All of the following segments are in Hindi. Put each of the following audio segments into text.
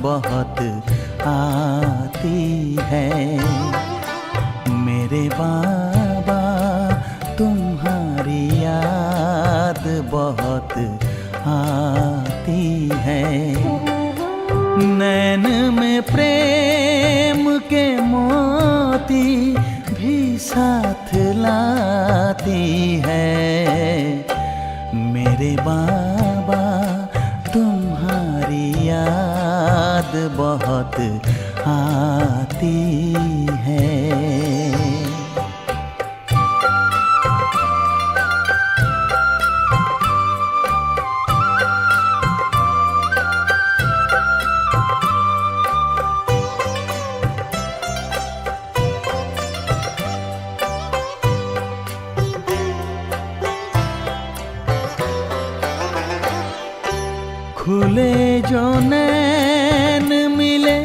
बहुत आती है। मेरे बाबा तुम्हारी याद बहुत आती है। नैन में प्रेम के मोती भी साथ लाती है। मेरे बाबा तुम्हारी याद बहुत आती है। खुले जो नैन मिले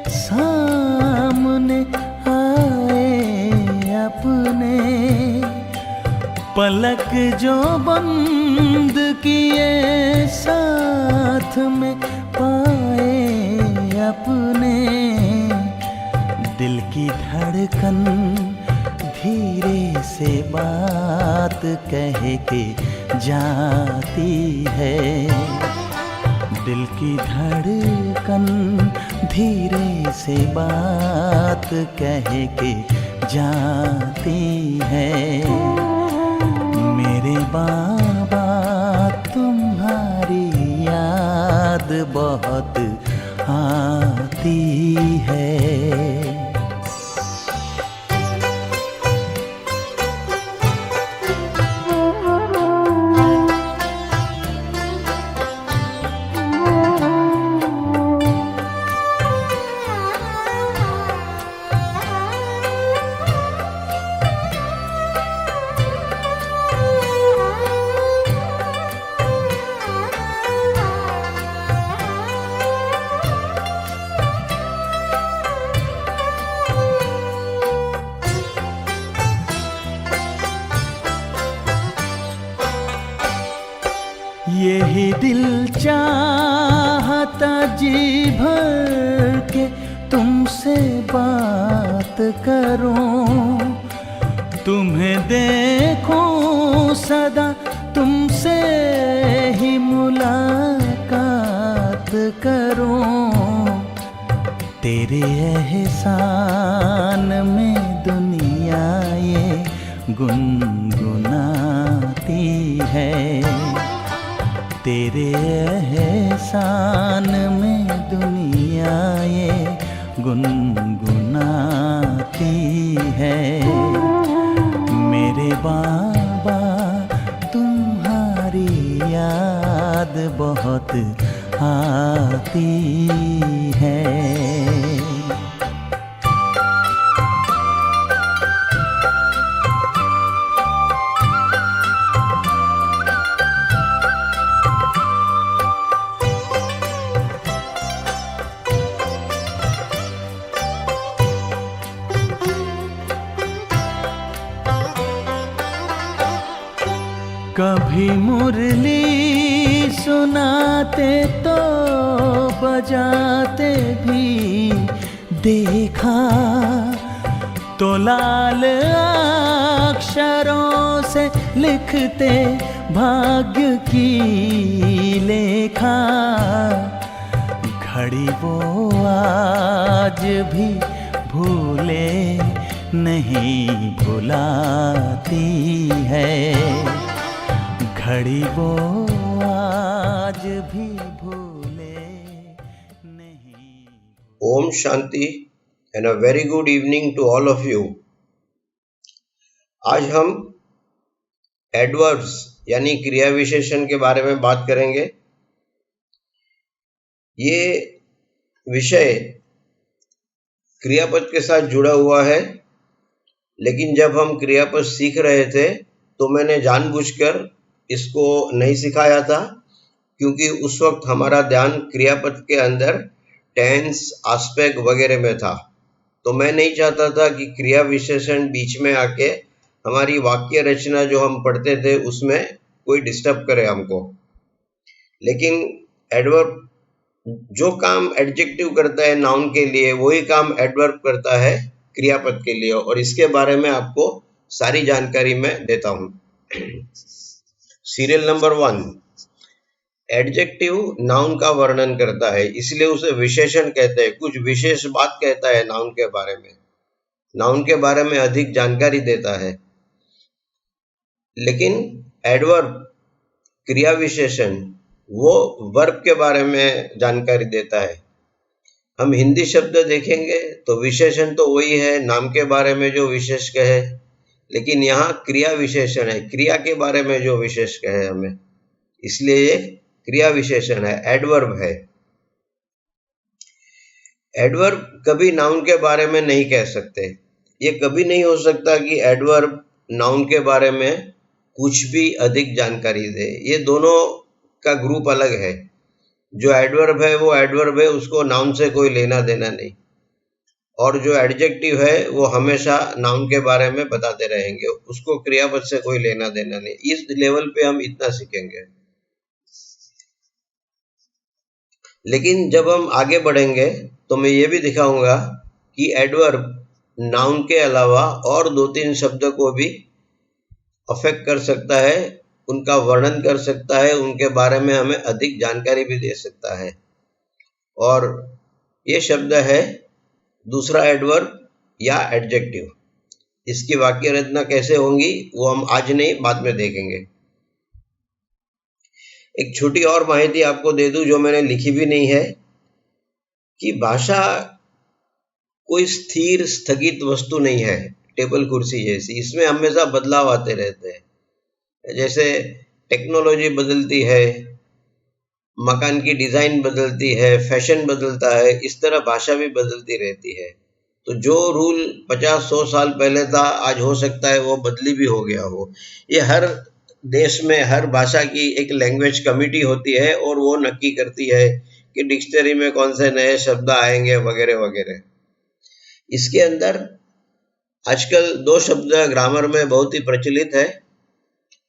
सामने आए अपने, पलक जो बंद किए साथ में पाए अपने। दिल की धड़कन धीरे से बात कह के जाती है। दिल की धड़कन धीरे से बात कह के जाती है। मेरे बाबा तुम्हारी याद बहुत आती है। यही दिल चाहता जी भर के तुमसे बात करूं, तुम्हें देखूं सदा, तुमसे ही मुलाकात करूं। तेरे एहसान में दुनिया ये गुनगुनाती है। तेरे एहसान में दुनिया ये गुनगुनाती है। मेरे बाबा तुम्हारी याद बहुत आती है। कभी मुरली सुनाते तो बजाते भी देखा, तो लाल अक्षरों से लिखते भाग्य की लेखा। घड़ी वो आज भी भूले नहीं भुलाती है। घड़ी वो आज भी भूले नहीं। Om Shanti and a very good evening to all of you. आज हम एडवर्ब्स यानी क्रिया विशेषण के बारे में बात करेंगे। ये विषय क्रियापद के साथ जुड़ा हुआ है, लेकिन जब हम क्रियापद सीख रहे थे तो मैंने जानबूझकर इसको नहीं सिखाया था, क्योंकि उस वक्त हमारा ध्यान क्रियापद के अंदर टेंस, आस्पेक्ट वगैरह में था। तो मैं नहीं चाहता था कि क्रिया विशेषण बीच में आके हमारी वाक्य रचना जो हम पढ़ते थे उसमें कोई डिस्टर्ब करे हमको। लेकिन एडवर्ब जो काम एडजेक्टिव करता है नाउन के लिए वही काम एडवर्ब करता है क्रियापद के लिए, और इसके बारे में आपको सारी जानकारी मैं देता हूं। सीरियल नंबर 1, एडजेक्टिव नाउन का वर्णन करता है, इसलिए उसे विशेषण कहते हैं। कुछ विशेष बात कहता है नाउन के बारे में, नाउन के बारे में अधिक जानकारी देता है। लेकिन एडवर्ब क्रिया विशेषण वो वर्ब के बारे में जानकारी देता है। हम हिंदी शब्द देखेंगे तो विशेषण तो वही है नाम के बारे में जो विशेष कहे, लेकिन यहाँ क्रिया विशेषण है, क्रिया के बारे में जो विशेष कहे हमें, इसलिए ये क्रिया विशेषण है, एडवर्ब है। एडवर्ब कभी नाउन के बारे में नहीं कह सकते। ये कभी नहीं हो सकता कि एडवर्ब नाउन के बारे में कुछ भी अधिक जानकारी दे। ये दोनों का ग्रुप अलग है। जो एडवर्ब है वो एडवर्ब है, उसको नाउन से कोई लेना देना नहीं, और जो एडजेक्टिव है वो हमेशा नाउन के बारे में बताते रहेंगे, उसको क्रियापद से कोई लेना देना नहीं। इस लेवल पे हम इतना सीखेंगे। लेकिन जब हम आगे बढ़ेंगे तो मैं ये भी दिखाऊंगा कि एडवर्ब नाउन के अलावा और 2-3 शब्द को भी अफेक्ट कर सकता है, उनका वर्णन कर सकता है, उनके बारे में हमें अधिक जानकारी भी दे सकता है। और ये शब्द है दूसरा एडवर्ब या एडजेक्टिव। इसकी वाक्य रचना कैसे होंगी वो हम आज नहीं बाद में देखेंगे। एक छोटी और माहिती आपको दे दूं जो मैंने लिखी भी नहीं है, कि भाषा कोई स्थिर स्थगित वस्तु नहीं है, टेबल कुर्सी जैसी। इसमें हमेशा बदलाव आते रहते हैं। जैसे टेक्नोलॉजी बदलती है, मकान की डिजाइन बदलती है, फैशन बदलता है, इस तरह भाषा भी बदलती रहती है। तो जो रूल 50-100 साल पहले था आज हो सकता है वो बदली भी हो गया हो। ये हर देश में हर भाषा की एक लैंग्वेज कमिटी होती है और वो नक्की करती है कि डिक्शनरी में कौन से नए शब्द आएंगे वगैरह वगैरह। इसके अंदर आजकल 2 शब्द ग्रामर में बहुत ही प्रचलित है।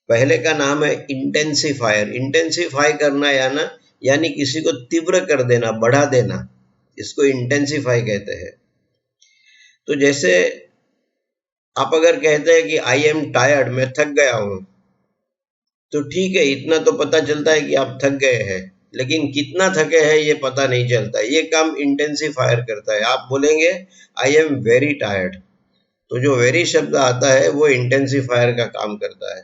पहले का नाम है इंटेंसिफायर। इंटेंसिफाई करना यानी किसी को तीव्र कर देना, बढ़ा देना, इसको इंटेंसिफाई कहते हैं। तो जैसे आप अगर कहते हैं कि आई एम टायर्ड, मैं थक गया हूं, तो ठीक है, इतना तो पता चलता है कि आप थक गए हैं, लेकिन कितना थके हैं ये पता नहीं चलता। ये काम इंटेंसिफायर करता है। आप बोलेंगे आई एम वेरी टायर्ड, तो जो वेरी शब्द आता है वो इंटेंसिफायर का काम करता है।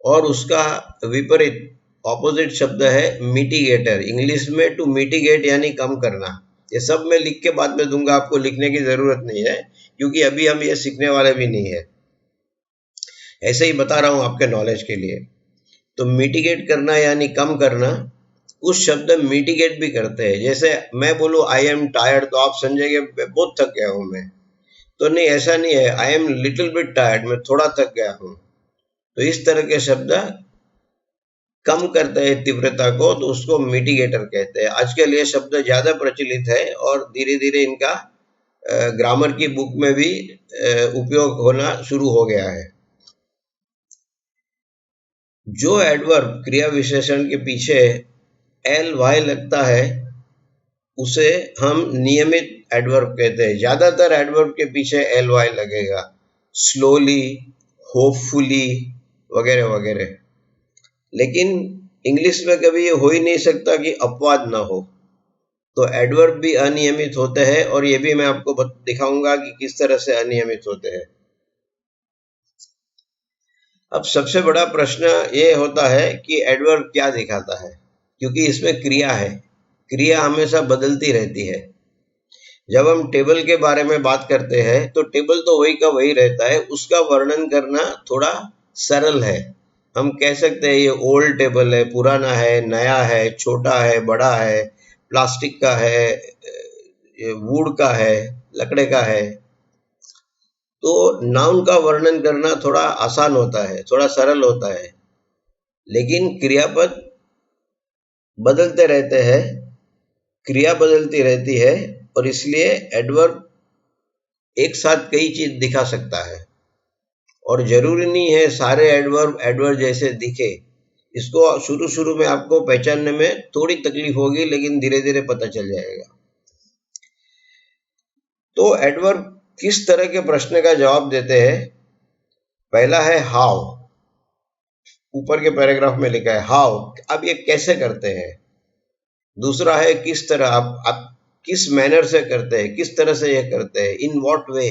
और उसका विपरीत ऑपोजिट शब्द है मिटिगेटर। इंग्लिश में टू मिटिगेट यानी कम करना। ये सब मैं लिख के बाद में दूंगा, आपको लिखने की जरूरत नहीं है क्योंकि अभी हम ये सीखने वाले भी नहीं है, ऐसे ही बता रहा हूं आपके नॉलेज के लिए। तो मिटिगेट करना यानी कम करना, कुछ शब्द मिटिगेट भी करते हैं। जैसे मैं बोलूं आई एम टायर्ड, तो आप समझेंगे बहुत थक गया हूं मैं, तो नहीं, ऐसा नहीं है। I am little bit tired, मैं थोड़ा थक गया हूं। तो इस तरह के शब्द कम करते हैं तीव्रता को, तो उसको मिटिगेटर कहते हैं। आजकल ये शब्द ज्यादा प्रचलित है और धीरे धीरे इनका ग्रामर की बुक में भी उपयोग होना शुरू हो गया है। जो एडवर्ब क्रिया विशेषण के पीछे एल वाई लगता है उसे हम नियमित एडवर्ब कहते हैं। ज्यादातर एडवर्ब के पीछे एल वाई लगेगा, स्लोली, होपफुली वगैरह वगैरह। लेकिन इंग्लिश में कभी ये हो ही नहीं सकता कि अपवाद ना हो। तो एडवर्ब भी अनियमित होते हैं और ये भी मैं आपको दिखाऊंगा कि किस तरह से अनियमित होते हैं। अब सबसे बड़ा प्रश्न ये होता है कि एडवर्ब क्या दिखाता है, क्योंकि इसमें क्रिया है। क्रिया हमेशा बदलती रहती है। जब हम टेबल के बारे में बात करते हैं तो टेबल तो वही का वही रहता है, उसका वर्णन करना थोड़ा सरल है। हम कह सकते हैं ये ओल्ड टेबल है, पुराना है, नया है, छोटा है, बड़ा है, प्लास्टिक का है, वुड का है, लकड़े का है। तो नाउन का वर्णन करना थोड़ा आसान होता है, थोड़ा सरल होता है। लेकिन क्रियापद बदलते रहते हैं, क्रिया बदलती रहती है, और इसलिए एडवर्ब एक साथ कई चीज दिखा सकता है। और जरूरी नहीं है सारे एडवर्ब जैसे दिखे, इसको शुरू शुरू में आपको पहचानने में थोड़ी तकलीफ होगी, लेकिन धीरे धीरे पता चल जाएगा। तो एडवर्ब किस तरह के प्रश्न का जवाब देते हैं? पहला है हाउ, ऊपर के पैराग्राफ में लिखा है हाउ, आप ये कैसे करते हैं। दूसरा है किस तरह, आप किस मैनर से करते हैं, किस तरह से ये करते हैं, इन व्हाट वे,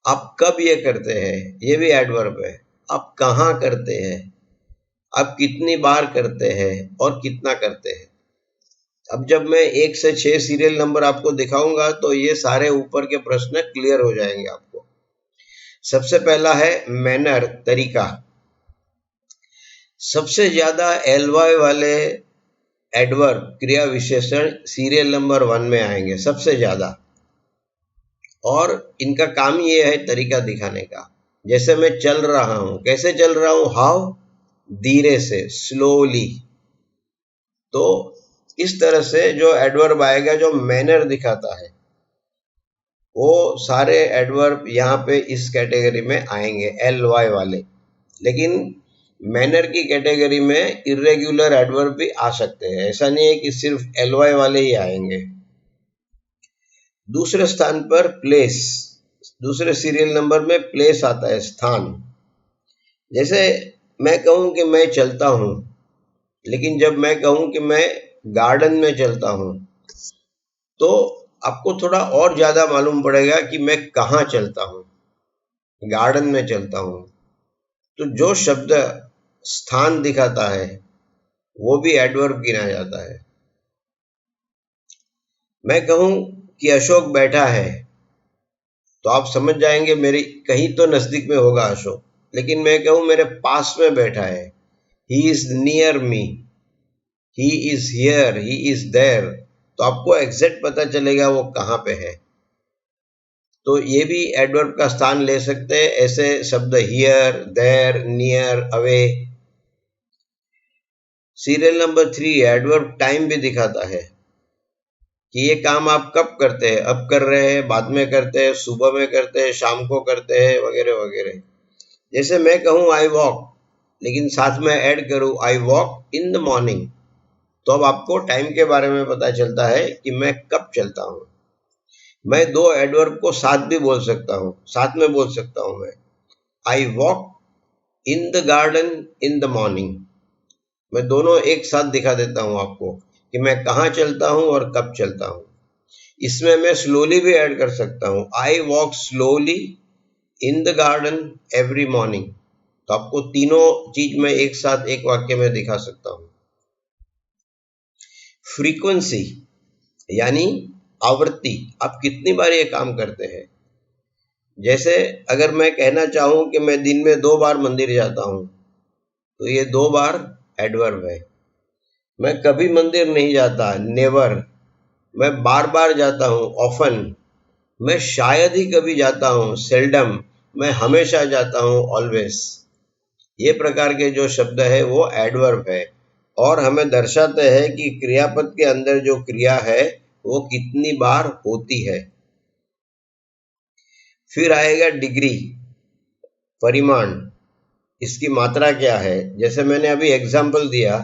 आप कब ये करते हैं, ये भी एडवर्ब है। आप कहाँ करते हैं, आप कितनी बार करते हैं और कितना करते हैं। अब जब मैं 1 से 6 सीरियल नंबर आपको दिखाऊंगा तो ये सारे ऊपर के प्रश्न क्लियर हो जाएंगे आपको। सबसे पहला है मैनर, तरीका। सबसे ज्यादा एलवाई वाले एडवर्ब, क्रिया विशेषण सीरियल नंबर 1 में आएंगे सबसे ज्यादा, और इनका काम ये है तरीका दिखाने का। जैसे मैं चल रहा हूं, कैसे चल रहा हूं, हाउ, धीरे से, स्लोली। तो इस तरह से जो एडवर्ब आएगा जो मैनर दिखाता है, वो सारे एडवर्ब यहाँ पे इस कैटेगरी में आएंगे, एल वाई वाले। लेकिन मैनर की कैटेगरी में इर्रेगुलर एडवर्ब भी आ सकते हैं, ऐसा नहीं है कि सिर्फ एल वाई वाले ही आएंगे। दूसरे स्थान पर प्लेस, दूसरे सीरियल नंबर में प्लेस आता है, स्थान। जैसे मैं कहूं कि मैं चलता हूं, लेकिन जब मैं कहूं कि मैं गार्डन में चलता हूं, तो आपको थोड़ा और ज्यादा मालूम पड़ेगा कि मैं कहाँ चलता हूं, गार्डन में चलता हूं। तो जो शब्द स्थान दिखाता है वो भी एडवर्ब गिना जाता है। मैं कहूं कि अशोक बैठा है, तो आप समझ जाएंगे मेरी कहीं तो नजदीक में होगा अशोक। लेकिन मैं कहूं मेरे पास में बैठा है, he is near me, he is here, he is there, तो आपको एग्जैक्ट पता चलेगा वो कहाँ पे है। तो ये भी एडवर्ब का स्थान ले सकते हैं, ऐसे शब्द here, there, near, away. Serial number 3 adverb time भी दिखाता है कि ये काम आप कब करते हैं, अब कर रहे हैं, बाद में करते हैं, सुबह में करते हैं, शाम को करते हैं, वगैरह वगैरह। जैसे मैं कहूँ आई वॉक, लेकिन साथ में ऐड करूँ I walk in the morning, तो अब आपको टाइम के बारे में पता चलता है कि मैं कब चलता हूँ। मैं दो एडवर्ब को साथ भी बोल सकता हूँ, साथ में बोल सकता हूँ मैं, I walk in the garden in the morning. मैं दोनों एक साथ दिखा देता हूँ आपको कि मैं कहाँ चलता हूँ और कब चलता हूँ। इसमें मैं स्लोली भी ऐड कर सकता हूँ, I walk slowly in the garden every morning. तो आपको तीनों चीज में एक साथ एक वाक्य में दिखा सकता हूँ। फ्रीक्वेंसी यानी आवृत्ति, आप कितनी बार ये काम करते हैं। जैसे अगर मैं कहना चाहूं कि मैं दिन में 2 बार मंदिर जाता हूं, तो ये 2 बार एडवर्ब है। मैं कभी मंदिर नहीं जाता, नेवर। मैं बार बार जाता हूं, ऑफन। मैं शायद ही कभी जाता हूं, सेल्डम। मैं हमेशा जाता हूं, ऑलवेज। ये प्रकार के जो शब्द है वो एडवर्ब है और हमें दर्शाते हैं कि क्रियापद के अंदर जो क्रिया है वो कितनी बार होती है। फिर आएगा डिग्री, परिमाण, इसकी मात्रा क्या है। जैसे मैंने अभी एग्जाम्पल दिया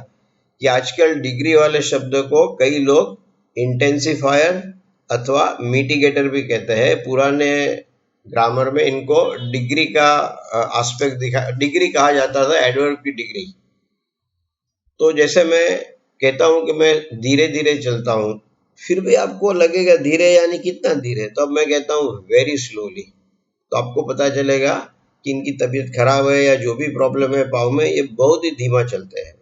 कि आजकल डिग्री वाले शब्द को कई लोग इंटेंसिफायर अथवा मिटिगेटर भी कहते हैं। पुराने ग्रामर में इनको डिग्री का एस्पेक्ट डिग्री कहा जाता था, एडवर्ब की डिग्री। तो जैसे मैं कहता हूं कि मैं धीरे धीरे चलता हूं, फिर भी आपको लगेगा धीरे यानी कितना धीरे, तो अब मैं कहता हूं वेरी स्लोली। तो आपको पता चलेगा कि इनकी तबीयत खराब है या जो भी प्रॉब्लम है पाँव में, ये बहुत ही धीमा चलते हैं।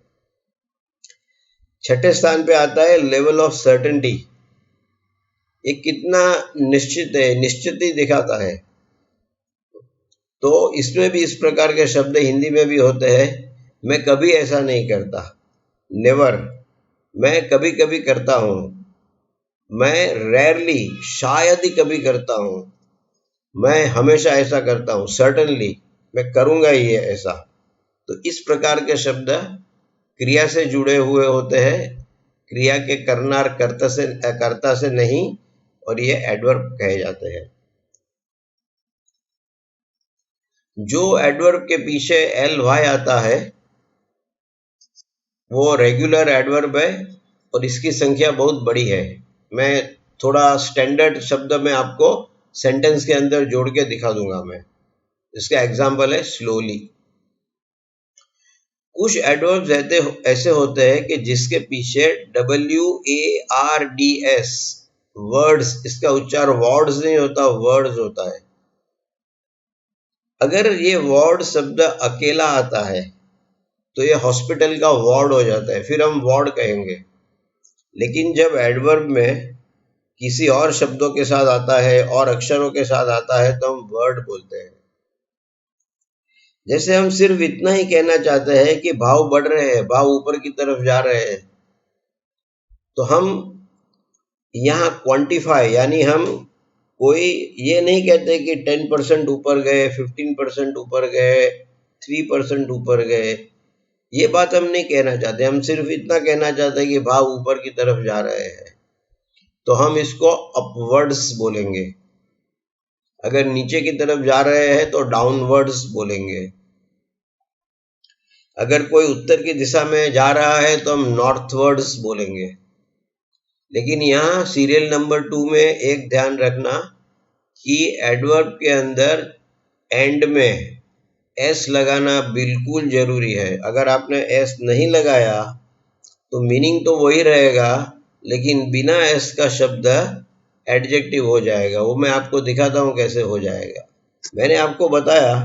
छठे स्थान पे आता है लेवल ऑफ सर्टेनिटी, ये कितना निश्चित है, निश्चित ही दिखाता है। तो इसमें भी इस प्रकार के शब्द हिंदी में भी होते हैं। मैं कभी ऐसा नहीं करता, नेवर। मैं कभी कभी करता हूं, मैं रेयरली, शायद ही कभी करता हूं। मैं हमेशा ऐसा करता हूं, सर्टनली, मैं करूंगा ही है ऐसा। तो इस प्रकार के शब्द क्रिया से जुड़े हुए होते हैं, क्रिया के करनार कर्ता से नहीं, और ये एडवर्ब कहे जाते हैं। जो एडवर्ब के पीछे एल वाई आता है वो रेगुलर एडवर्ब है और इसकी संख्या बहुत बड़ी है। मैं थोड़ा स्टैंडर्ड शब्द में आपको सेंटेंस के अंदर जोड़ के दिखा दूंगा मैं। इसका एग्जाम्पल है स्लोली। कुछ एडवर्ब्स ऐसे होते हैं कि जिसके पीछे WARDS वर्ड्स, इसका उच्चार वर्ड्स नहीं होता, वर्ड्स होता है। अगर ये वार्ड शब्द अकेला आता है तो ये हॉस्पिटल का वार्ड हो जाता है, फिर हम वार्ड कहेंगे। लेकिन जब एडवर्ब में किसी और शब्दों के साथ आता है और अक्षरों के साथ आता है तो हम वर्ड बोलते हैं। जैसे हम सिर्फ इतना ही कहना चाहते हैं कि भाव बढ़ रहे हैं, भाव ऊपर की तरफ जा रहे हैं, तो हम यहाँ क्वांटिफाई यानी हम कोई ये नहीं कहते कि 10% ऊपर गए, 15% ऊपर गए, 3% ऊपर गए, ये बात हम नहीं कहना चाहते। हम सिर्फ इतना कहना चाहते हैं कि भाव ऊपर की तरफ जा रहे हैं, तो हम इसको अपवर्ड्स बोलेंगे। अगर नीचे की तरफ जा रहे हैं तो डाउनवर्ड्स बोलेंगे। अगर कोई उत्तर की दिशा में जा रहा है तो हम नॉर्थवर्ड्स बोलेंगे। लेकिन यहाँ सीरियल नंबर 2 में एक ध्यान रखना कि एडवर्ब के अंदर एंड में एस लगाना बिल्कुल जरूरी है। अगर आपने एस नहीं लगाया तो मीनिंग तो वही रहेगा, लेकिन बिना एस का शब्द एडजेक्टिव हो जाएगा। वो मैं आपको दिखाता हूँ कैसे हो जाएगा। मैंने आपको बताया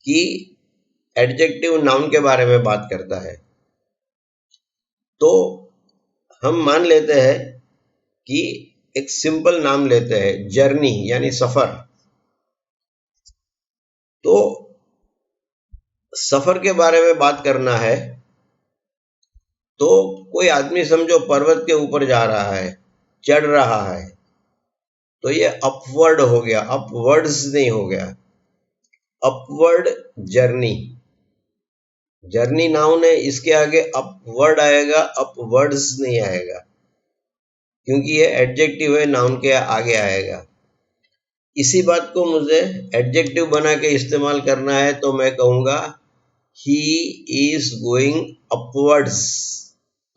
कि एडजेक्टिव नाउन के बारे में बात करता है, तो हम मान लेते हैं कि एक सिंपल नाम लेते हैं, जर्नी यानी सफर। तो सफर के बारे में बात करना है तो कोई आदमी समझो पर्वत के ऊपर जा रहा है, चढ़ रहा है, तो ये अपवर्ड हो गया, अपवर्ड्स नहीं हो गया, अपवर्ड जर्नी। जर्नी नाउन है, इसके आगे अपवर्ड आएगा, अपवर्ड्स नहीं आएगा, क्योंकि ये एडजेक्टिव है, नाउन के आगे आएगा। इसी बात को मुझे एडजेक्टिव बना के इस्तेमाल करना है तो मैं कहूंगा ही इज गोइंग अपवर्ड्स।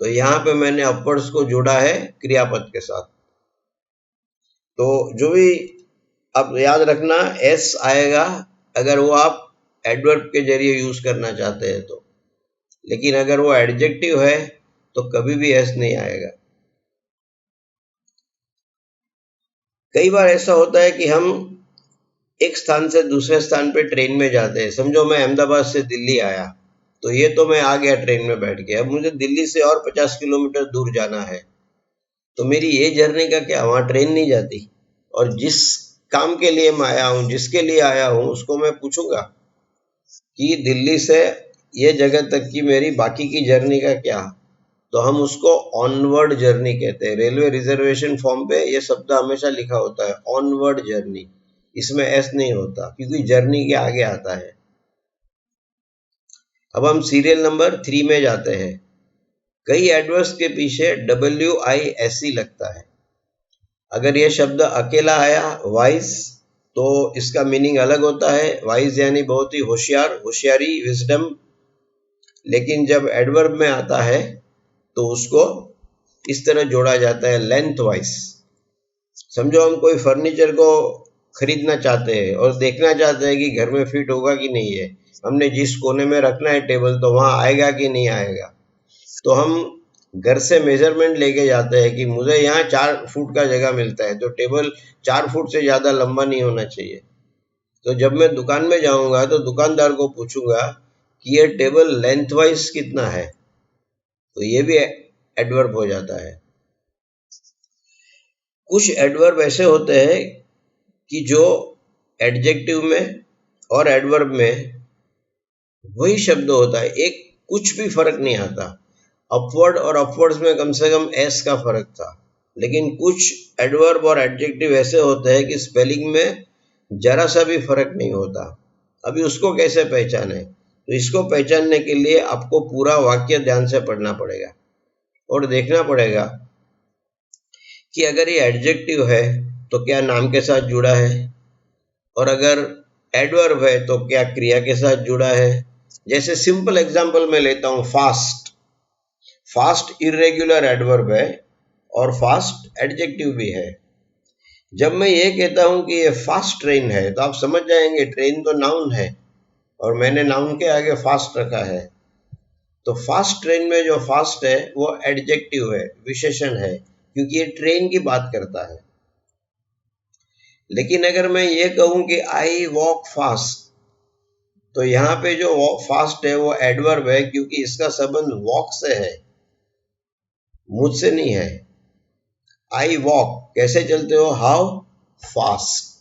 तो यहाँ पे मैंने अपवर्ड्स को जोड़ा है क्रियापद के साथ। तो जो भी आप याद रखना, एस आएगा अगर वो आप एडवर्ब के जरिए यूज करना चाहते हैं तो, लेकिन अगर वो एडजेक्टिव है तो कभी भी एस नहीं आएगा। कई बार ऐसा होता है कि हम एक स्थान से दूसरे स्थान पे ट्रेन में जाते हैं। समझो मैं अहमदाबाद से दिल्ली आया, तो ये तो मैं आ गया ट्रेन में बैठ के, अब मुझे दिल्ली से और 50 किलोमीटर दूर जाना है, तो मेरी ये जर्नी का क्या, वहां ट्रेन नहीं जाती। और जिस काम के लिए मैं आया हूँ, जिसके लिए आया हूँ, उसको मैं पूछूंगा कि दिल्ली से ये जगह तक की मेरी बाकी की जर्नी का क्या, तो हम उसको ऑनवर्ड जर्नी कहते हैं। रेलवे रिजर्वेशन फॉर्म पे ये शब्द हमेशा लिखा होता है, ऑनवर्ड जर्नी। इसमें एस नहीं होता क्योंकि जर्नी के आगे आता है। अब हम सीरियल नंबर 3 में जाते हैं। कई एडवर्ब्स के पीछे WISE लगता है। अगर ये शब्द अकेला आया, वाइज, तो इसका मीनिंग अलग होता है। वाइज यानी बहुत ही होशियार, होशियारी, विजडम। लेकिन जब एडवर्ब में आता है तो उसको इस तरह जोड़ा जाता है, लेंथ वाइज। समझो हम कोई फर्नीचर को खरीदना चाहते हैं और देखना चाहते हैं कि घर में फिट होगा कि नहीं है। हमने जिस कोने में रखना है टेबल, तो वहां आएगा कि नहीं आएगा। तो हम घर से मेजरमेंट लेके जाते हैं कि मुझे यहाँ 4 फुट का जगह मिलता है, तो टेबल 4 फुट से ज्यादा लंबा नहीं होना चाहिए। तो जब मैं दुकान में जाऊंगा तो दुकानदार को पूछूंगा कि ये टेबल लेंथ वाइज कितना है, तो ये भी एडवर्ब हो जाता है। कुछ एडवर्ब ऐसे होते हैं कि जो एडजेक्टिव में और एडवर्ब में वही शब्द होता है, एक कुछ भी फर्क नहीं आता। अपवर्ड और अपवर्ड्स में कम से कम एस का फर्क था, लेकिन कुछ एडवर्ब और एडजेक्टिव ऐसे होते हैं कि स्पेलिंग में जरा सा भी फर्क नहीं होता। अभी उसको कैसे पहचाने? तो इसको पहचानने के लिए आपको पूरा वाक्य ध्यान से पढ़ना पड़ेगा और देखना पड़ेगा कि अगर ये एडजेक्टिव है तो क्या नाम के साथ जुड़ा है, और अगर एडवर्ब है तो क्या क्रिया के साथ जुड़ा है। जैसे सिंपल एग्जांपल मैं लेता हूँ, फास्ट। फास्ट इरेगुलर एडवर्ब है और फास्ट एडजेक्टिव भी है। जब मैं ये कहता हूं कि ये फास्ट ट्रेन है तो आप समझ जाएंगे ट्रेन तो नाउन है और मैंने नाउन के आगे फास्ट रखा है। तो फास्ट ट्रेन में जो फास्ट है वो एडजेक्टिव है, विशेषण है, क्योंकि ये ट्रेन की बात करता है। लेकिन अगर मैं ये कहूं कि आई वॉक फास्ट, तो यहाँ पे जो फास्ट है वो एडवर्ब है, क्योंकि इसका संबंध वॉक से है, मुझसे नहीं है। आई वॉक, कैसे चलते हो, हाउ फास्ट।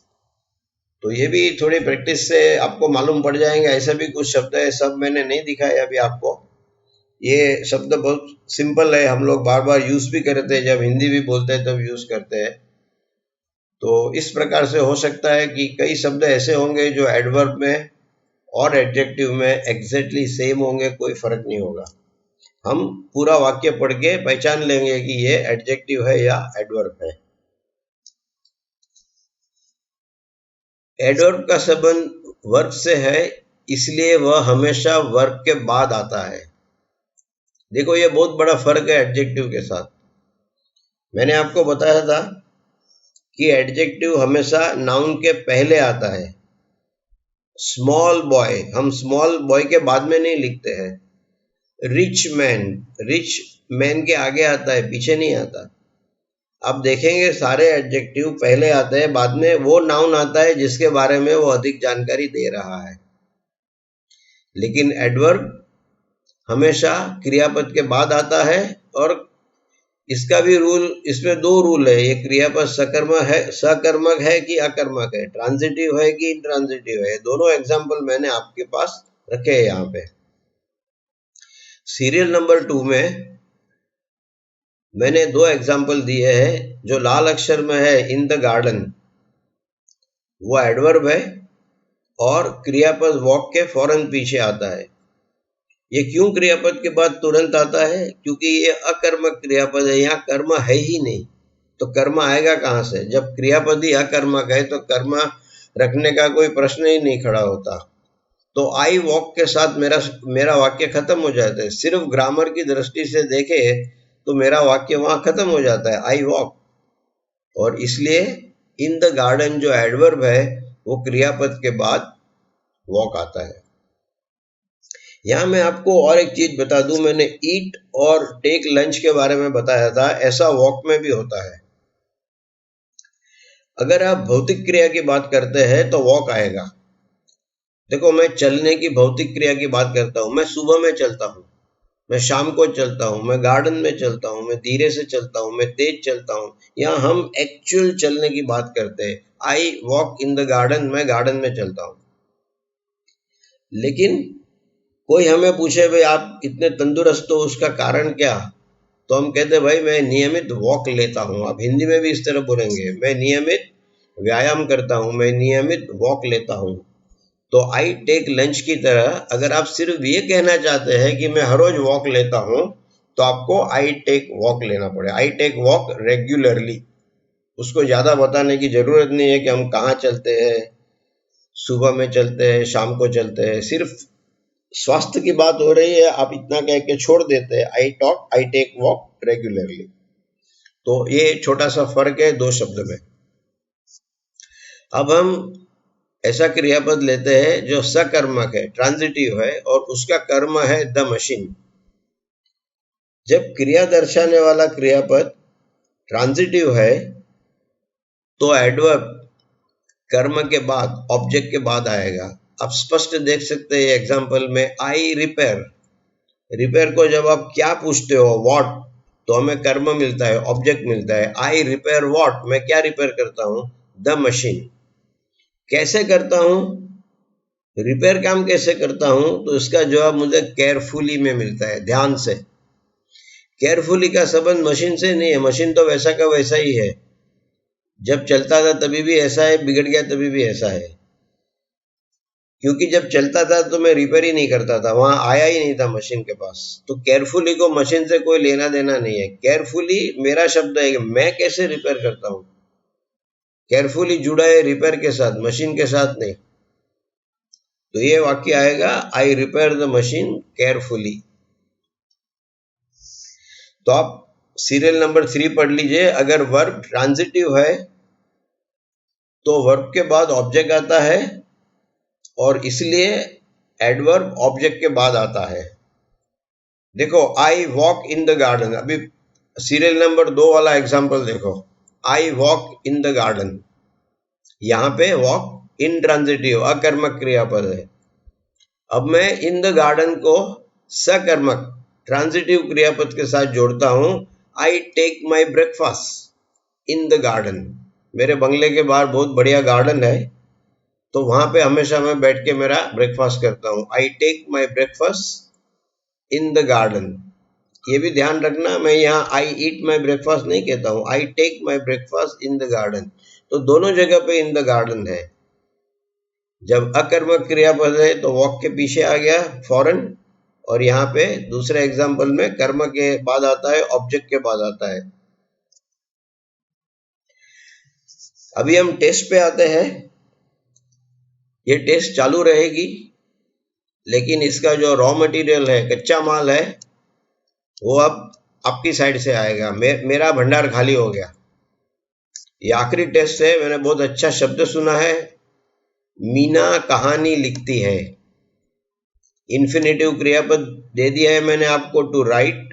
तो ये भी थोड़ी प्रैक्टिस से आपको मालूम पड़ जाएंगे। ऐसे भी कुछ शब्द है, सब मैंने नहीं दिखाए अभी आपको। ये शब्द बहुत सिंपल है, हम लोग बार बार यूज भी करते हैं, जब हिंदी भी बोलते हैं तब यूज करते हैं। तो इस प्रकार से हो सकता है कि कई शब्द ऐसे होंगे जो एडवर्ब में और एडजेक्टिव में एग्जैक्टली सेम होंगे, कोई फर्क नहीं होगा। हम पूरा वाक्य पढ़ के पहचान लेंगे कि ये एडजेक्टिव है या एडवर्ब है। एडवर्ब का संबंध वर्ब से है, इसलिए वह हमेशा वर्ब के बाद आता है। देखो ये बहुत बड़ा फर्क है एडजेक्टिव के साथ। मैंने आपको बताया था कि एडजेक्टिव हमेशा नाउन के पहले आता है। स्मॉल बॉय, हम स्मॉल बॉय के बाद में नहीं लिखते हैं। रिच मैन के आगे आता है, पीछे नहीं आता। आप देखेंगे सारे एडजेक्टिव पहले आते हैं, बाद में वो नाउन आता है जिसके बारे में वो अधिक जानकारी दे रहा है। लेकिन एडवर्ब हमेशा क्रियापद के बाद आता है, और इसका भी रूल, इसमें दो रूल है। ये क्रियापद सकर्मक है कि अकर्मक है, ट्रांजिटिव है कि इंट्रांजिटिव है। दोनों एग्जाम्पल मैंने आपके पास रखे हैं यहाँ पे। सीरियल नंबर 2 में मैंने 2 एग्जाम्पल दिए हैं। जो लाल अक्षर में है इन द गार्डन, वो एडवर्ब है और क्रियापद वॉक के फौरन पीछे आता है। ये क्यों क्रियापद के बाद तुरंत आता है? क्योंकि ये अकर्मक क्रियापद है, यहाँ कर्म है ही नहीं, तो कर्म आएगा कहाँ से? जब क्रियापद ही अकर्मक है तो कर्म रखने का कोई प्रश्न ही नहीं खड़ा होता। तो आई वॉक के साथ मेरा वाक्य खत्म हो जाता है। सिर्फ ग्रामर की दृष्टि से देखे तो मेरा वाक्य वहां खत्म हो जाता है, आई वॉक। और इसलिए इन द गार्डन जो एडवर्ब है वो क्रियापद के बाद वॉक आता है। यहां मैं आपको और एक चीज बता दूं, मैंने ईट और टेक लंच के बारे में बताया था, ऐसा वॉक में भी होता है। अगर आप भौतिक क्रिया की बात करते हैं तो वॉक आएगा। देखो मैं चलने की भौतिक क्रिया की बात करता हूं, मैं सुबह में चलता हूं, मैं शाम को चलता हूं, मैं गार्डन में चलता हूं, मैं धीरे से चलता हूं, मैं तेज चलता हूं। यहाँ हम एक्चुअल चलने की बात करते हैं। I walk in the garden, मैं गार्डन में चलता हूं। लेकिन कोई हमें पूछे भाई आप इतने तंदुरुस्त हो, उसका कारण क्या? तो हम कहते हैं भाई मैं नियमित वॉक लेता हूं। आप हिंदी में भी इस तरह बोलेंगे, मैं नियमित व्यायाम करता हूं, मैं नियमित वॉक लेता हूं। तो आई टेक लंच की तरह अगर आप सिर्फ ये कहना चाहते हैं कि मैं हर रोज वॉक लेता हूं, तो आपको आई टेक वॉक लेना पड़ेगा। I take walk regularly. उसको ज्यादा बताने की जरूरत नहीं है कि हम कहाँ चलते हैं, सुबह में चलते हैं, शाम को चलते हैं। सिर्फ स्वास्थ्य की बात हो रही है, आप इतना कह के छोड़ देते हैं, आई टेक वॉक रेगुलरली। तो ये छोटा सा फर्क है 2 शब्द में। अब हम ऐसा क्रियापद लेते हैं जो सकर्मक है, ट्रांजिटिव है, और उसका कर्म है द मशीन। जब क्रिया दर्शाने वाला क्रियापद ट्रांजिटिव है तो एडवर्ब कर्म के बाद, ऑब्जेक्ट के बाद आएगा। आप स्पष्ट देख सकते हैं एग्जाम्पल में, आई रिपेयर को जब आप क्या पूछते हो, व्हाट, तो हमें कर्म मिलता है, ऑब्जेक्ट मिलता है। आई रिपेयर व्हाट, मैं क्या रिपेयर करता हूं? The machine. कैसे करता हूं? रिपेयर काम कैसे करता हूं? तो इसका जवाब मुझे केयरफुली में मिलता है, ध्यान से। केयरफुली का संबंध मशीन से नहीं है, मशीन तो वैसा का वैसा ही है। जब चलता था तभी भी ऐसा है, बिगड़ गया तभी भी ऐसा है। क्योंकि जब चलता था तो मैं रिपेयर ही नहीं करता था, वहां आया ही नहीं था मशीन के पास। तो केयरफुली को मशीन से कोई लेना देना नहीं है। केयरफुली मेरा शब्द है कि मैं कैसे रिपेयर करता हूं। केयरफुली जुड़ा है रिपेयर के साथ, मशीन के साथ नहीं। तो ये वाक्य आएगा, आई रिपेयर द मशीन केयरफुली। तो आप सीरियल नंबर 3 पढ़ लीजिए। अगर वर्ब ट्रांजिटिव है तो वर्ब के बाद ऑब्जेक्ट आता है और इसलिए एडवर्ब ऑब्जेक्ट के बाद आता है। देखो, I walk in the garden, अभी सीरियल नंबर 2 वाला एग्जाम्पल देखो, I walk in the garden, यहां पे वॉक इंट्रांजिटिव अकर्मक क्रियापद है। अब मैं इन द गार्डन को सकर्मक ट्रांजिटिव क्रियापद के साथ जोड़ता हूं, I take my breakfast in the garden, मेरे बंगले के बाहर बहुत बढ़िया गार्डन है, तो वहां पे हमेशा मैं बैठ के मेरा ब्रेकफास्ट करता हूं। I take my breakfast in the garden. ये भी ध्यान रखना, मैं यहाँ आई ईट माई ब्रेकफास्ट नहीं कहता हूँ, I take my breakfast in the garden. तो दोनों जगह पे इन द गार्डन है। जब अकर्मक क्रियापद है तो वॉक के पीछे आ गया फौरन, और यहाँ पे दूसरे एग्जाम्पल में कर्म के बाद आता है, ऑब्जेक्ट के बाद आता है। अभी हम टेस्ट पे आते हैं। ये टेस्ट चालू रहेगी, लेकिन इसका जो रॉ मटेरियल है, कच्चा माल है, वो अब आपकी साइड से आएगा। मेरा भंडार खाली हो गया। ये आखिरी टेस्ट है। मैंने बहुत अच्छा शब्द सुना है, मीना कहानी लिखती है। इन्फिनेटिव क्रियापद दे दिया है मैंने आपको, टू राइट,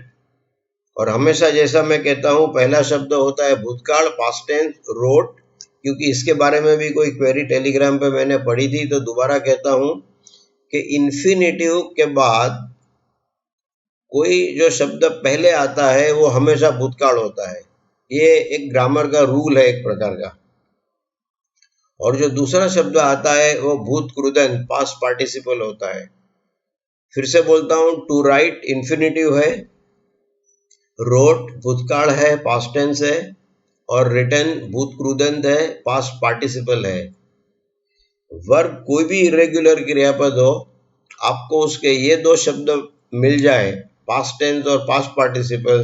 और हमेशा जैसा मैं कहता हूं पहला शब्द होता है भूतकाल, पास्ट टेंस, रोट, क्योंकि इसके बारे में भी कोई क्वेरी टेलीग्राम पे मैंने पढ़ी थी, तो दोबारा कहता हूं कि इन्फिनेटिव के बाद कोई जो शब्द पहले आता है वो हमेशा भूतकाल होता है। ये एक ग्रामर का रूल है एक प्रकार का। और जो दूसरा शब्द आता है वो भूतकृदंत, पास्ट पार्टिसिपल होता है। फिर से बोलता हूं, टू राइट इन्फिनेटिव है, रोट भूतकाल है, पास्ट टेंस है, और रिटन भूतकृदंत है, पास्ट पार्टिसिपल है। वर्ब कोई भी इरेगुलर क्रियापद हो, आपको उसके ये दो शब्द मिल जाए, पास्ट टेंस और पास्ट पार्टिसिपल,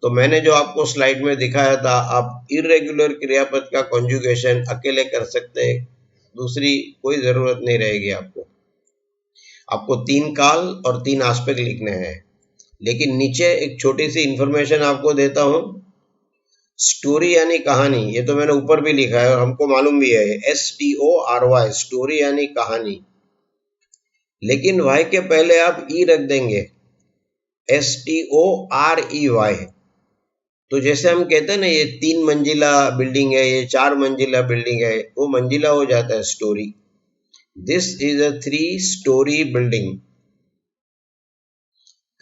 तो मैंने जो आपको स्लाइड में दिखाया था, आप इरेगुलर क्रियापद का कॉन्जुगेशन अकेले कर सकते हैं, दूसरी कोई जरूरत नहीं रहेगी आपको। आपको 3 काल और 3 आस्पेक्ट लिखने हैं। लेकिन नीचे एक छोटी सी इंफॉर्मेशन आपको देता हूं, स्टोरी यानी कहानी, ये तो मैंने ऊपर भी लिखा है और हमको मालूम भी है, STORY, स्टोरी यानी कहानी। लेकिन वाई के पहले आप ई रख देंगे, STOREY। तो जैसे हम कहते हैं ना, ये 3 मंजिला बिल्डिंग है, ये 4 मंजिला बिल्डिंग है, वो मंजिला हो जाता है story. This is a 3 story building.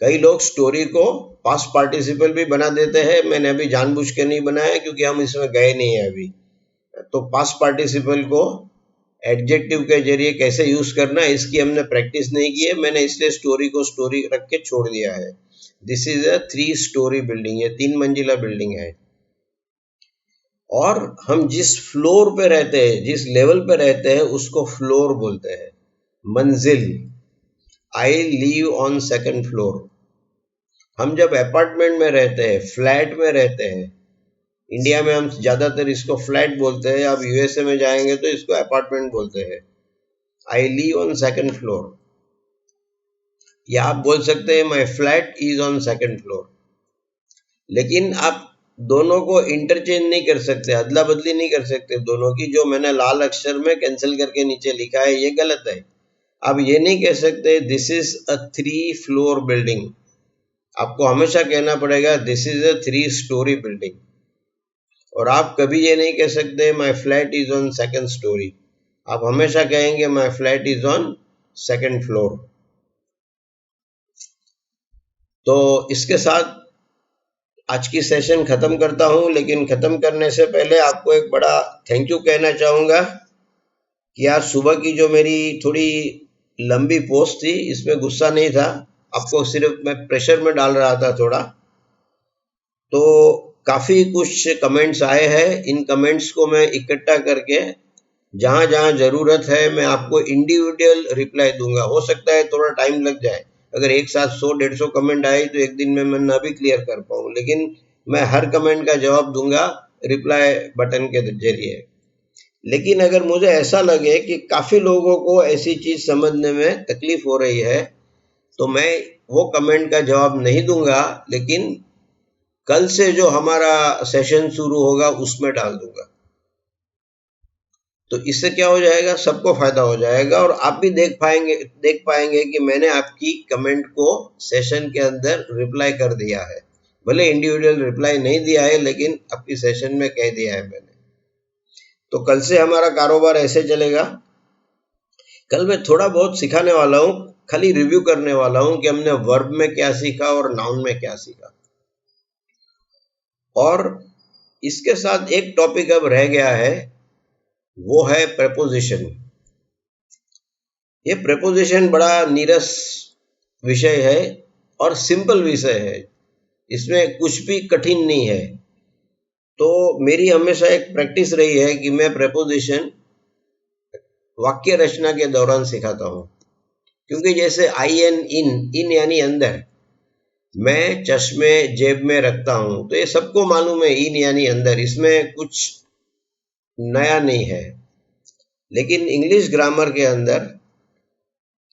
कई लोग स्टोरी को पास्ट पार्टिसिपल भी बना देते हैं, मैंने अभी जानबूझ के नहीं बनाया क्योंकि हम इसमें गए नहीं है अभी। तो पास्ट पार्टिसिपल को एडजेक्टिव के जरिए कैसे यूज करना है इसकी हमने प्रैक्टिस नहीं की है, मैंने इसलिए स्टोरी को स्टोरी रख के छोड़ दिया है। This is a 3 story building, ये 3 मंजिला बिल्डिंग है। और हम जिस फ्लोर पे रहते हैं, जिस लेवल पे रहते हैं, उसको फ्लोर बोलते हैं, मंजिल। I leave on 2nd floor. हम जब अपार्टमेंट में रहते हैं, फ्लैट में रहते हैं, इंडिया में हम ज्यादातर इसको फ्लैट बोलते हैं, आप यूएसए में जाएंगे तो इसको अपार्टमेंट बोलते हैं। I leave on 2nd floor, या आप बोल सकते हैं माई flat is on 2nd floor. लेकिन आप दोनों को इंटरचेंज नहीं कर सकते, अदला बदली नहीं कर सकते दोनों की। जो मैंने लाल अक्षर में कैंसिल करके नीचे लिखा है ये गलत है। आप ये नहीं कह सकते this is a 3 floor building, आपको हमेशा कहना पड़ेगा this is a 3 story building. और आप कभी ये नहीं कह सकते माई flat is on 2nd story, आप हमेशा कहेंगे माई flat is on 2nd floor. तो इसके साथ आज की सेशन खत्म करता हूं, लेकिन खत्म करने से पहले आपको एक बड़ा थैंक यू कहना चाहूंगा कि आज सुबह की जो मेरी थोड़ी लंबी पोस्ट थी, इसमें गुस्सा नहीं था, आपको सिर्फ मैं प्रेशर में डाल रहा था थोड़ा। तो काफी कुछ कमेंट्स आए हैं, इन कमेंट्स को मैं इकट्ठा करके जहां जहां जरूरत है मैं आपको इंडिविजुअल रिप्लाई दूंगा। हो सकता है थोड़ा टाइम लग जाए, अगर एक साथ 100-150 कमेंट आए तो एक दिन में मैं ना भी क्लियर कर पाऊँ, लेकिन मैं हर कमेंट का जवाब दूंगा रिप्लाई बटन के जरिए। लेकिन अगर मुझे ऐसा लगे कि काफी लोगों को ऐसी चीज समझने में तकलीफ हो रही है, तो मैं वो कमेंट का जवाब नहीं दूंगा, लेकिन कल से जो हमारा सेशन शुरू होगा उसमें डाल दूंगा। तो इससे क्या हो जाएगा, सबको फायदा हो जाएगा और आप भी देख पाएंगे कि मैंने आपकी कमेंट को सेशन के अंदर रिप्लाई कर दिया है। भले इंडिविजुअल रिप्लाई नहीं दिया है, लेकिन आपकी सेशन में कह दिया है मैंने। तो कल से हमारा कारोबार ऐसे चलेगा। कल मैं थोड़ा बहुत सिखाने वाला हूँ, खाली रिव्यू करने वाला हूँ कि हमने वर्ब में क्या सीखा और नाउन में क्या सीखा। और इसके साथ एक टॉपिक अब रह गया है, वो है प्रेपोजिशन। ये प्रेपोजिशन बड़ा नीरस विषय है और सिंपल विषय है, इसमें कुछ भी कठिन नहीं है। तो मेरी हमेशा एक प्रैक्टिस रही है कि मैं प्रेपोजिशन वाक्य रचना के दौरान सिखाता हूँ। क्योंकि जैसे इन यानी अंदर, मैं चश्मे जेब में रखता हूँ, तो ये सबको मालूम है इन यानी अंदर, इसमें कुछ नया नहीं है। लेकिन इंग्लिश ग्रामर के अंदर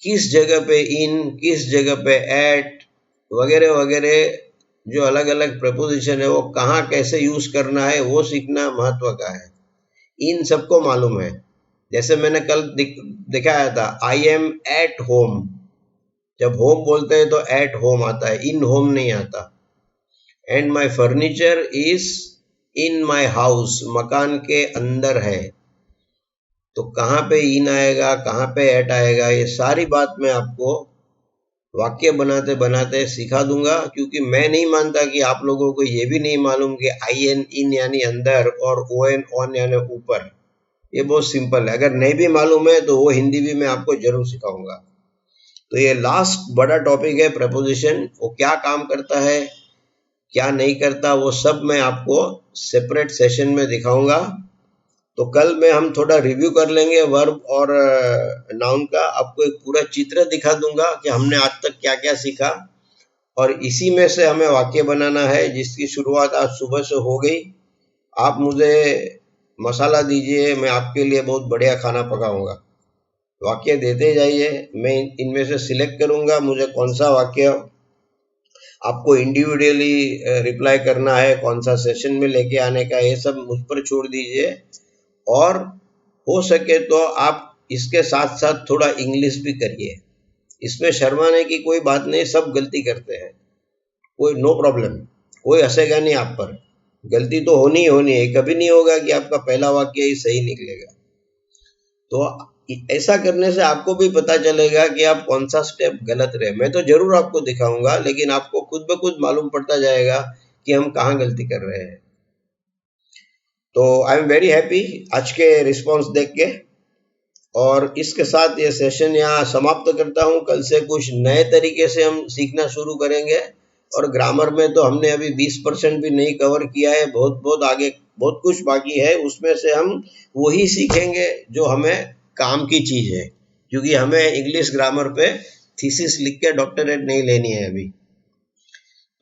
किस जगह पे इन, किस जगह पे एट वगैरह वगैरह जो अलग अलग प्रपोजिशन है वो कहाँ कैसे यूज करना है वो सीखना महत्व का है। इन सबको मालूम है। जैसे मैंने कल दिखाया था, आई एम एट होम। जब होम बोलते हैं तो एट होम आता है, इन होम नहीं आता। And my furniture is in my house, मकान के अंदर है। तो कहाँ पे इन आएगा, कहाँ पे एट आएगा, ये सारी बात मैं आपको वाक्य बनाते बनाते सिखा दूंगा। क्योंकि मैं नहीं मानता कि आप लोगों को ये भी नहीं मालूम कि आई एन इन यानी अंदर और ओ एन ऑन यानी ऊपर, ये बहुत सिंपल है। अगर नहीं भी मालूम है तो वो हिंदी भी मैं आपको जरूर सिखाऊंगा। तो ये लास्ट बड़ा टॉपिक है प्रेपोजिशन। वो क्या काम करता है, क्या नहीं करता, वो सब मैं आपको सेपरेट सेशन में दिखाऊंगा। तो कल में हम थोड़ा रिव्यू कर लेंगे वर्ब और नाउन का। आपको एक पूरा चित्र दिखा दूंगा कि हमने आज तक क्या क्या सीखा, और इसी में से हमें वाक्य बनाना है, जिसकी शुरुआत आज सुबह से हो गई। आप मुझे मसाला दीजिए, मैं आपके लिए बहुत बढ़िया खाना पकाऊंगा। वाक्य देते जाइए, मैं इनमें से सिलेक्ट करूंगा मुझे कौन सा वाक्य आपको इंडिविजुअली रिप्लाई करना है, कौन सा सेशन में लेके आने का, ये सब मुझ पर छोड़ दीजिए। और हो सके तो आप इसके साथ साथ थोड़ा इंग्लिश भी करिए। इसमें शर्माने की कोई बात नहीं, सब गलती करते हैं, कोई नो प्रॉब्लम, कोई हंसेगा नहीं आप पर। गलती तो होनी ही होनी है, कभी नहीं होगा कि आपका पहला वाक्य ही सही निकलेगा। तो ऐसा करने से आपको भी पता चलेगा कि आप कौन सा स्टेप गलत रहे। मैं तो जरूर आपको दिखाऊंगा, लेकिन आपको खुद ब खुद मालूम पड़ता जाएगा कि हम कहाँ गलती कर रहे हैं। तो आई एम वेरी हैप्पी आज के रिस्पॉन्स देख के, और इसके साथ ये सेशन यहाँ समाप्त करता हूँ। कल से कुछ नए तरीके से हम सीखना शुरू करेंगे। और ग्रामर में तो हमने अभी 20% भी नहीं कवर किया है, बहुत आगे बहुत कुछ बाकी है। उसमें से हम वही सीखेंगे जो हमें काम की चीज है, क्योंकि हमें इंग्लिश ग्रामर पे थीसिस लिख के डॉक्टरेट नहीं लेनी है अभी।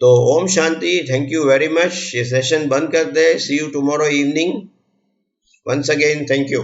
तो Om Shanti, thank you very much. ये सेशन बंद कर दे। See you tomorrow evening. Once again thank you.